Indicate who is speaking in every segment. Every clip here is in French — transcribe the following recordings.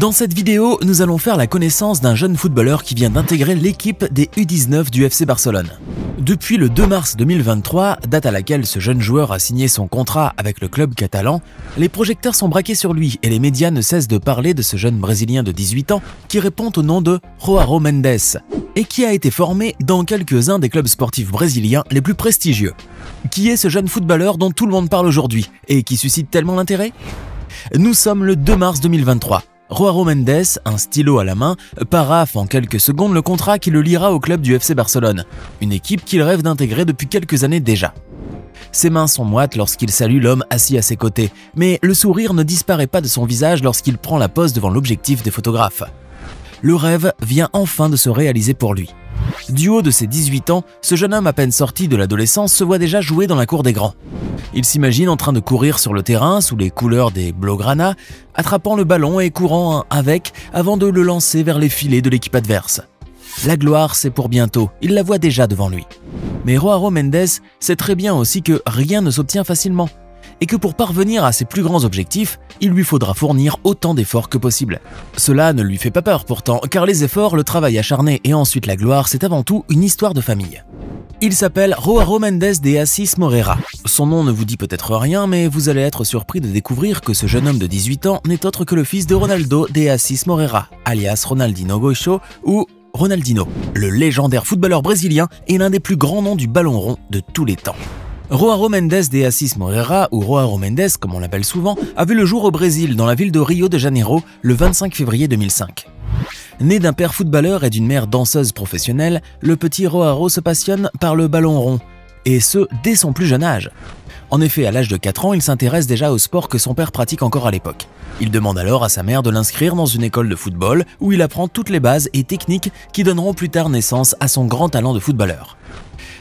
Speaker 1: Dans cette vidéo, nous allons faire la connaissance d'un jeune footballeur qui vient d'intégrer l'équipe des U19 du FC Barcelone. Depuis le 2 mars 2023, date à laquelle ce jeune joueur a signé son contrat avec le club catalan, les projecteurs sont braqués sur lui et les médias ne cessent de parler de ce jeune Brésilien de 18 ans qui répond au nom de João Mendes et qui a été formé dans quelques-uns des clubs sportifs brésiliens les plus prestigieux. Qui est ce jeune footballeur dont tout le monde parle aujourd'hui et qui suscite tellement l'intérêt? Nous sommes le 2 mars 2023. João Mendes, un stylo à la main, paraphe en quelques secondes le contrat qui le liera au club du FC Barcelone, une équipe qu'il rêve d'intégrer depuis quelques années déjà. Ses mains sont moites lorsqu'il salue l'homme assis à ses côtés, mais le sourire ne disparaît pas de son visage lorsqu'il prend la pose devant l'objectif des photographes. Le rêve vient enfin de se réaliser pour lui. Du haut de ses 18 ans, ce jeune homme à peine sorti de l'adolescence se voit déjà jouer dans la cour des grands. Il s'imagine en train de courir sur le terrain sous les couleurs des Blaugrana, attrapant le ballon et courant avec avant de le lancer vers les filets de l'équipe adverse. La gloire, c'est pour bientôt, il la voit déjà devant lui. Mais João Mendes sait très bien aussi que rien ne s'obtient facilement et que pour parvenir à ses plus grands objectifs, il lui faudra fournir autant d'efforts que possible. Cela ne lui fait pas peur pourtant, car les efforts, le travail acharné et ensuite la gloire, c'est avant tout une histoire de famille. Il s'appelle João Mendes de Assis Moreira. Son nom ne vous dit peut-être rien, mais vous allez être surpris de découvrir que ce jeune homme de 18 ans n'est autre que le fils de Ronaldo de Assis Moreira, alias Ronaldinho Gaúcho ou Ronaldinho, le légendaire footballeur brésilien et l'un des plus grands noms du ballon rond de tous les temps. João Mendes de Assis Moreira, ou João Mendes comme on l'appelle souvent, a vu le jour au Brésil, dans la ville de Rio de Janeiro, le 25 février 2005. Né d'un père footballeur et d'une mère danseuse professionnelle, le petit João se passionne par le ballon rond, et ce, dès son plus jeune âge. En effet, à l'âge de 4 ans, il s'intéresse déjà au sport que son père pratique encore à l'époque. Il demande alors à sa mère de l'inscrire dans une école de football où il apprend toutes les bases et techniques qui donneront plus tard naissance à son grand talent de footballeur.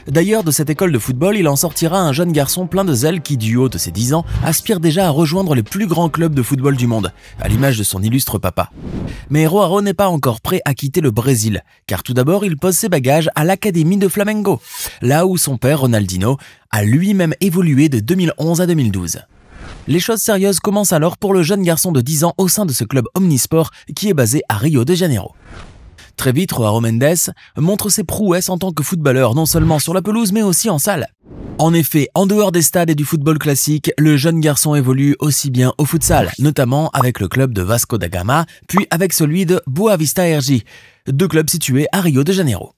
Speaker 1: D'ailleurs, de cette école de football, il en sortira un jeune garçon plein de zèle qui, du haut de ses 10 ans, aspire déjà à rejoindre les plus grands clubs de football du monde, à l'image de son illustre papa. Mais João n'est pas encore prêt à quitter le Brésil, car tout d'abord, il pose ses bagages à l'Académie de Flamengo, là où son père, Ronaldinho, a lui-même évolué de 2011 à 2012. Les choses sérieuses commencent alors pour le jeune garçon de 10 ans au sein de ce club omnisport qui est basé à Rio de Janeiro. Très vite, João Mendes montre ses prouesses en tant que footballeur, non seulement sur la pelouse mais aussi en salle. En effet, en dehors des stades et du football classique, le jeune garçon évolue aussi bien au futsal, notamment avec le club de Vasco da Gama, puis avec celui de Boa Vista RJ, deux clubs situés à Rio de Janeiro.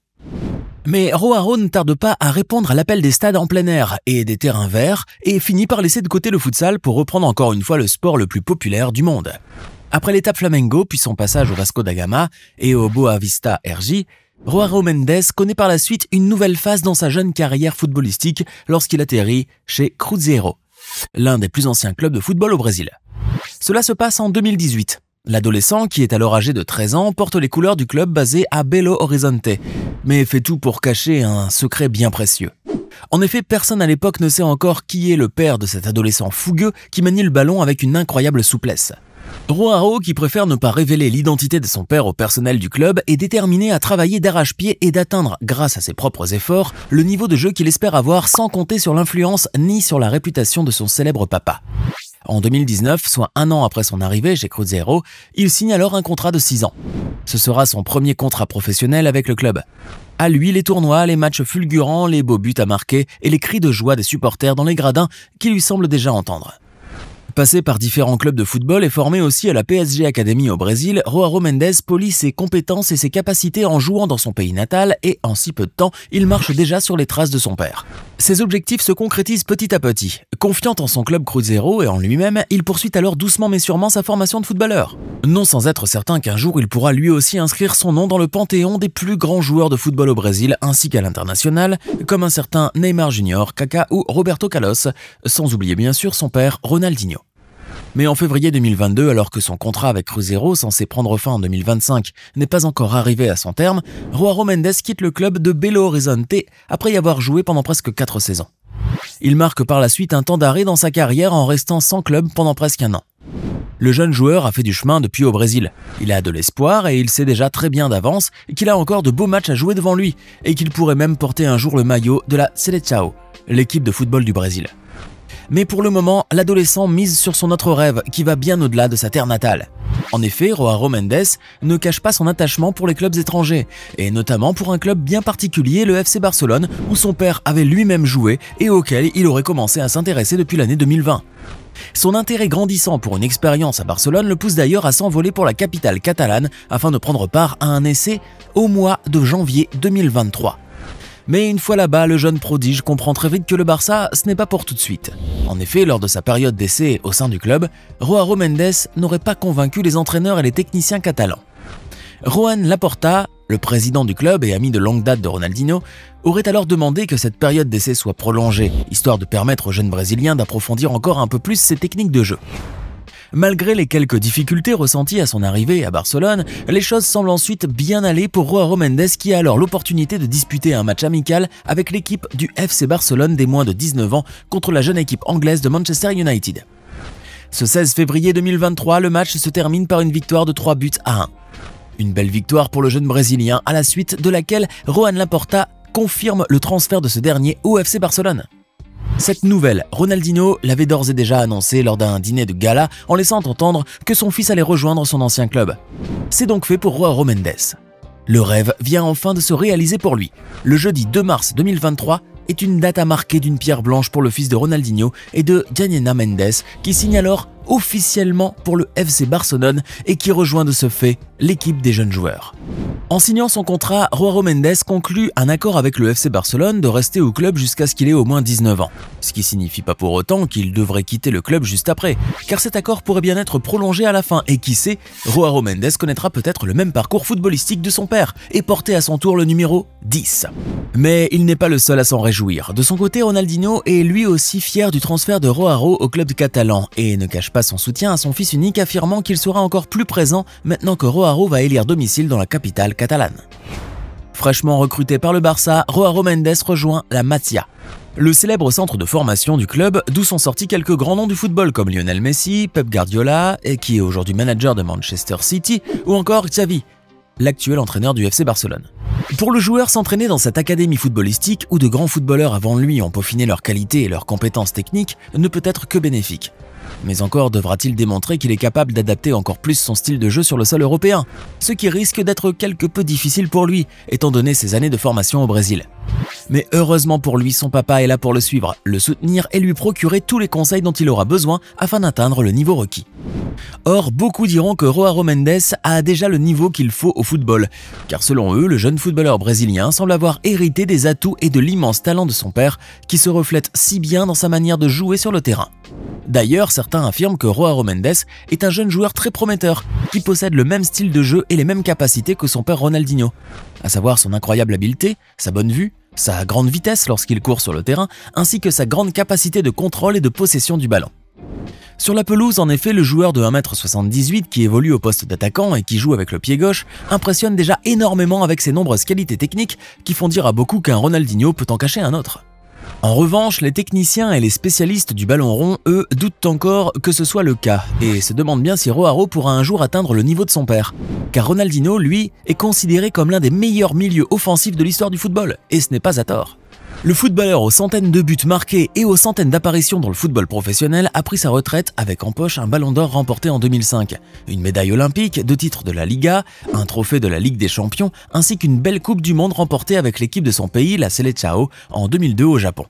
Speaker 1: Mais João ne tarde pas à répondre à l'appel des stades en plein air et des terrains verts et finit par laisser de côté le futsal pour reprendre encore une fois le sport le plus populaire du monde. Après l'étape Flamengo, puis son passage au Vasco da Gama et au Boa Vista RJ, João Mendes connaît par la suite une nouvelle phase dans sa jeune carrière footballistique lorsqu'il atterrit chez Cruzeiro, l'un des plus anciens clubs de football au Brésil. Cela se passe en 2018. L'adolescent, qui est alors âgé de 13 ans, porte les couleurs du club basé à Belo Horizonte, mais fait tout pour cacher un secret bien précieux. En effet, personne à l'époque ne sait encore qui est le père de cet adolescent fougueux qui manie le ballon avec une incroyable souplesse. João, qui préfère ne pas révéler l'identité de son père au personnel du club, est déterminé à travailler d'arrache-pied et d'atteindre, grâce à ses propres efforts, le niveau de jeu qu'il espère avoir sans compter sur l'influence ni sur la réputation de son célèbre papa. En 2019, soit un an après son arrivée chez Cruzeiro, il signe alors un contrat de 6 ans. Ce sera son premier contrat professionnel avec le club. À lui, les tournois, les matchs fulgurants, les beaux buts à marquer et les cris de joie des supporters dans les gradins qui lui semblent déjà entendre. Passé par différents clubs de football et formé aussi à la PSG Academy au Brésil, João Mendes polie ses compétences et ses capacités en jouant dans son pays natal et, en si peu de temps, il marche déjà sur les traces de son père. Ses objectifs se concrétisent petit à petit. Confiant en son club Cruzeiro et en lui-même, il poursuit alors doucement mais sûrement sa formation de footballeur. Non sans être certain qu'un jour il pourra lui aussi inscrire son nom dans le panthéon des plus grands joueurs de football au Brésil ainsi qu'à l'international, comme un certain Neymar Junior, Kaká ou Roberto Carlos, sans oublier bien sûr son père Ronaldinho. Mais en février 2022, alors que son contrat avec Cruzeiro, censé prendre fin en 2025, n'est pas encore arrivé à son terme, João Mendes quitte le club de Belo Horizonte après y avoir joué pendant presque 4 saisons. Il marque par la suite un temps d'arrêt dans sa carrière en restant sans club pendant presque un an. Le jeune joueur a fait du chemin depuis au Brésil. Il a de l'espoir et il sait déjà très bien d'avance qu'il a encore de beaux matchs à jouer devant lui et qu'il pourrait même porter un jour le maillot de la Seleção, l'équipe de football du Brésil. Mais pour le moment, l'adolescent mise sur son autre rêve qui va bien au-delà de sa terre natale. En effet, Joao Mendes ne cache pas son attachement pour les clubs étrangers, et notamment pour un club bien particulier, le FC Barcelone, où son père avait lui-même joué et auquel il aurait commencé à s'intéresser depuis l'année 2020. Son intérêt grandissant pour une expérience à Barcelone le pousse d'ailleurs à s'envoler pour la capitale catalane afin de prendre part à un essai au mois de janvier 2023. Mais une fois là-bas, le jeune prodige comprend très vite que le Barça, ce n'est pas pour tout de suite. En effet, lors de sa période d'essai au sein du club, Joao Mendes n'aurait pas convaincu les entraîneurs et les techniciens catalans. Joan Laporta, le président du club et ami de longue date de Ronaldinho, aurait alors demandé que cette période d'essai soit prolongée, histoire de permettre au jeune Brésilien d'approfondir encore un peu plus ses techniques de jeu. Malgré les quelques difficultés ressenties à son arrivée à Barcelone, les choses semblent ensuite bien aller pour Joao Mendes qui a alors l'opportunité de disputer un match amical avec l'équipe du FC Barcelone des moins de 19 ans contre la jeune équipe anglaise de Manchester United. Ce 16 février 2023, le match se termine par une victoire de 3-1. Une belle victoire pour le jeune Brésilien, à la suite de laquelle Joan Laporta confirme le transfert de ce dernier au FC Barcelone. Cette nouvelle, Ronaldinho l'avait d'ores et déjà annoncé lors d'un dîner de gala en laissant entendre que son fils allait rejoindre son ancien club. C'est donc fait pour Joao Mendes. Le rêve vient enfin de se réaliser pour lui. Le jeudi 2 mars 2023 est une date à marquer d'une pierre blanche pour le fils de Ronaldinho et de Gianena Mendes qui signe alors officiellement pour le FC Barcelone et qui rejoint de ce fait l'équipe des jeunes joueurs. En signant son contrat, Joao Mendes conclut un accord avec le FC Barcelone de rester au club jusqu'à ce qu'il ait au moins 19 ans. Ce qui signifie pas pour autant qu'il devrait quitter le club juste après, car cet accord pourrait bien être prolongé à la fin et qui sait, Joao Mendes connaîtra peut-être le même parcours footballistique de son père et porter à son tour le numéro 10. Mais il n'est pas le seul à s'en réjouir. De son côté, Ronaldinho est lui aussi fier du transfert de Joao au club catalan et ne cache pas son soutien à son fils unique, affirmant qu'il sera encore plus présent maintenant que Joao va élire domicile dans la capitale catalane. Fraîchement recruté par le Barça, Joao Mendes rejoint la Masia, le célèbre centre de formation du club d'où sont sortis quelques grands noms du football comme Lionel Messi, Pep Guardiola, et qui est aujourd'hui manager de Manchester City, ou encore Xavi, l'actuel entraîneur du FC Barcelone. Pour le joueur, s'entraîner dans cette académie footballistique où de grands footballeurs avant lui ont peaufiné leurs qualités et leurs compétences techniques ne peut être que bénéfique. Mais encore devra-t-il démontrer qu'il est capable d'adapter encore plus son style de jeu sur le sol européen, ce qui risque d'être quelque peu difficile pour lui, étant donné ses années de formation au Brésil. Mais heureusement pour lui, son papa est là pour le suivre, le soutenir et lui procurer tous les conseils dont il aura besoin afin d'atteindre le niveau requis. Or, beaucoup diront que Joao Mendes a déjà le niveau qu'il faut au football, car selon eux, le jeune footballeur brésilien semble avoir hérité des atouts et de l'immense talent de son père, qui se reflète si bien dans sa manière de jouer sur le terrain. D'ailleurs, certains affirment que Joao Mendes est un jeune joueur très prometteur, qui possède le même style de jeu et les mêmes capacités que son père Ronaldinho, à savoir son incroyable habileté, sa bonne vue, sa grande vitesse lorsqu'il court sur le terrain, ainsi que sa grande capacité de contrôle et de possession du ballon. Sur la pelouse, en effet, le joueur de 1m78 qui évolue au poste d'attaquant et qui joue avec le pied gauche impressionne déjà énormément avec ses nombreuses qualités techniques qui font dire à beaucoup qu'un Ronaldinho peut en cacher un autre. En revanche, les techniciens et les spécialistes du ballon rond, eux, doutent encore que ce soit le cas et se demandent bien si Joao pourra un jour atteindre le niveau de son père. Car Ronaldinho, lui, est considéré comme l'un des meilleurs milieux offensifs de l'histoire du football, et ce n'est pas à tort. Le footballeur aux centaines de buts marqués et aux centaines d'apparitions dans le football professionnel a pris sa retraite avec en poche un ballon d'or remporté en 2005, une médaille olympique, 2 titres de la Liga, un trophée de la Ligue des Champions, ainsi qu'une belle Coupe du Monde remportée avec l'équipe de son pays, la Seleção, en 2002 au Japon.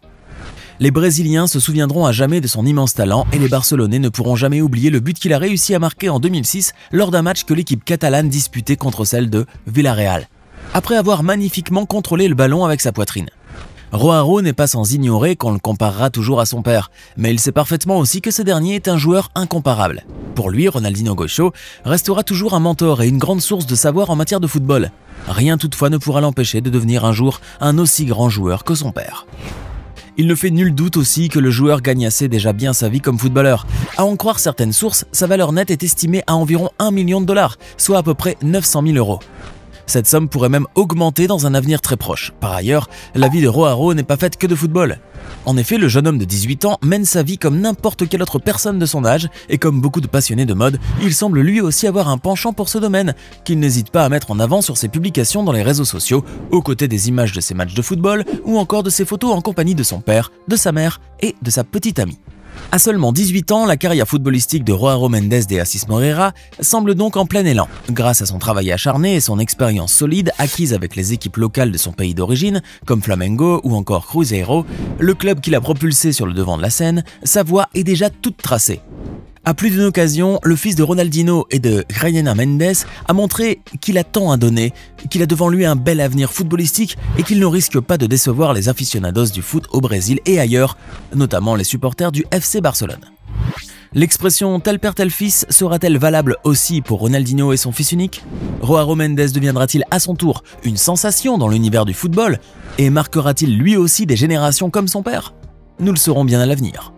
Speaker 1: Les Brésiliens se souviendront à jamais de son immense talent et les Barcelonais ne pourront jamais oublier le but qu'il a réussi à marquer en 2006 lors d'un match que l'équipe catalane disputait contre celle de Villarreal, après avoir magnifiquement contrôlé le ballon avec sa poitrine. Joao n'est pas sans ignorer qu'on le comparera toujours à son père, mais il sait parfaitement aussi que ce dernier est un joueur incomparable. Pour lui, Ronaldinho Gaucho restera toujours un mentor et une grande source de savoir en matière de football. Rien toutefois ne pourra l'empêcher de devenir un jour un aussi grand joueur que son père. Il ne fait nul doute aussi que le joueur gagne assez déjà bien sa vie comme footballeur. À en croire certaines sources, sa valeur nette est estimée à environ 1 million de dollars, soit à peu près 900 000 €. Cette somme pourrait même augmenter dans un avenir très proche. Par ailleurs, la vie de Joao n'est pas faite que de football. En effet, le jeune homme de 18 ans mène sa vie comme n'importe quelle autre personne de son âge et comme beaucoup de passionnés de mode, il semble lui aussi avoir un penchant pour ce domaine, qu'il n'hésite pas à mettre en avant sur ses publications dans les réseaux sociaux, aux côtés des images de ses matchs de football ou encore de ses photos en compagnie de son père, de sa mère et de sa petite amie. À seulement 18 ans, la carrière footballistique de João Mendes de Assis Moreira semble donc en plein élan. Grâce à son travail acharné et son expérience solide acquise avec les équipes locales de son pays d'origine, comme Flamengo ou encore Cruzeiro, le club qui l'a propulsé sur le devant de la scène, sa voie est déjà toute tracée. À plus d'une occasion, le fils de Ronaldinho et de Grainha Mendes a montré qu'il a tant à donner, qu'il a devant lui un bel avenir footballistique et qu'il ne risque pas de décevoir les aficionados du foot au Brésil et ailleurs, notamment les supporters du FC Barcelone. L'expression « tel père tel fils » sera-t-elle valable aussi pour Ronaldinho et son fils unique? João Mendes deviendra-t-il à son tour une sensation dans l'univers du football et marquera-t-il lui aussi des générations comme son père? Nous le saurons bien à l'avenir.